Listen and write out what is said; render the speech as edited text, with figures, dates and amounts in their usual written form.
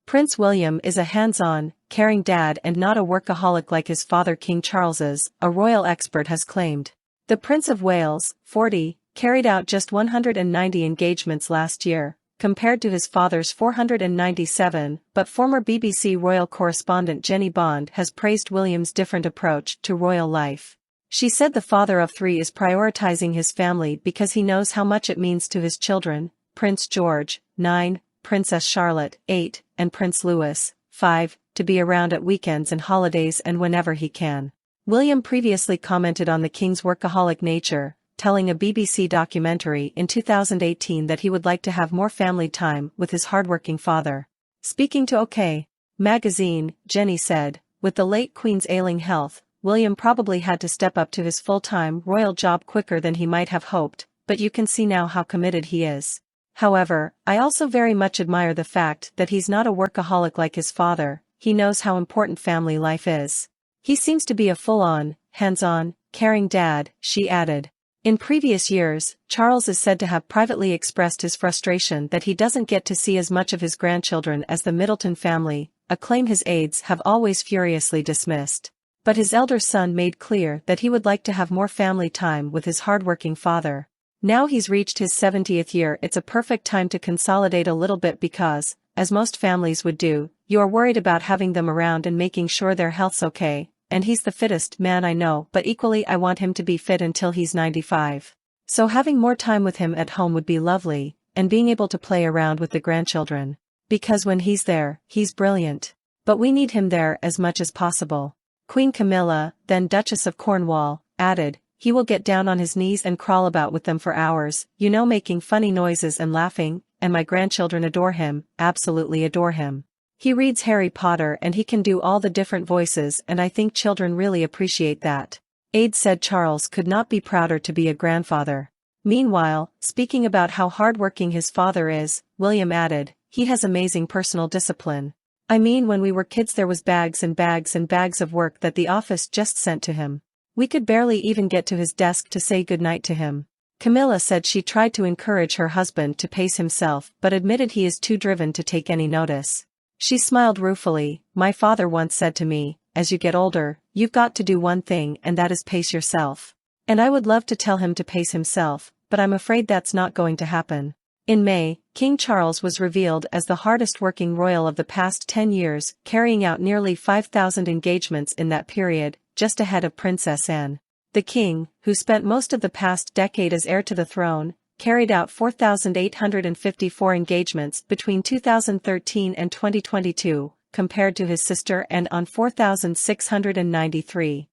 Prince William is a hands-on, caring dad and not a workaholic like his father King Charles's, a royal expert has claimed. The Prince of Wales, 40, carried out just 190 engagements last year, compared to his father's 497, but former BBC royal correspondent Jennie Bond has praised William's different approach to royal life. She said the father of three is prioritizing his family because he knows how much it means to his children, Prince George, 9, Princess Charlotte, 8, and Prince Louis, 5, to be around at weekends and holidays and whenever he can. William previously commented on the king's workaholic nature, telling a BBC documentary in 2018 that he would like to have more family time with his hardworking father. Speaking to OK! Magazine, Jennie said, with the late Queen's ailing health, William probably had to step up to his full-time royal job quicker than he might have hoped, but you can see now how committed he is. However, I also very much admire the fact that he's not a workaholic like his father. He knows how important family life is. He seems to be a full-on, hands-on, caring dad, she added. In previous years, Charles is said to have privately expressed his frustration that he doesn't get to see as much of his grandchildren as the Middleton family, a claim his aides have always furiously dismissed. But his elder son made clear that he would like to have more family time with his hardworking father. Now he's reached his 70th year, it's a perfect time to consolidate a little bit because, as most families would do, you are worried about having them around and making sure their health's okay, and he's the fittest man I know, but equally I want him to be fit until he's 95. So having more time with him at home would be lovely, and being able to play around with the grandchildren. Because when he's there, he's brilliant. But we need him there as much as possible. Queen Camilla, then Duchess of Cornwall, added, he will get down on his knees and crawl about with them for hours, making funny noises and laughing, and my grandchildren adore him, absolutely adore him. He reads Harry Potter and he can do all the different voices, and I think children really appreciate that. Aides said Charles could not be prouder to be a grandfather. Meanwhile, speaking about how hardworking his father is, William added, he has amazing personal discipline. I mean, when we were kids there was bags and bags and bags of work that the office just sent to him. We could barely even get to his desk to say goodnight to him. Camilla said she tried to encourage her husband to pace himself but admitted he is too driven to take any notice. She smiled ruefully. My father once said to me, as you get older, you've got to do one thing and that is pace yourself. And I would love to tell him to pace himself, but I'm afraid that's not going to happen. In May, King Charles was revealed as the hardest-working royal of the past 10 years, carrying out nearly 5,000 engagements in that period, just ahead of Princess Anne. The king, who spent most of the past decade as heir to the throne, carried out 4,854 engagements between 2013 and 2022, compared to his sister Anne on 4,693.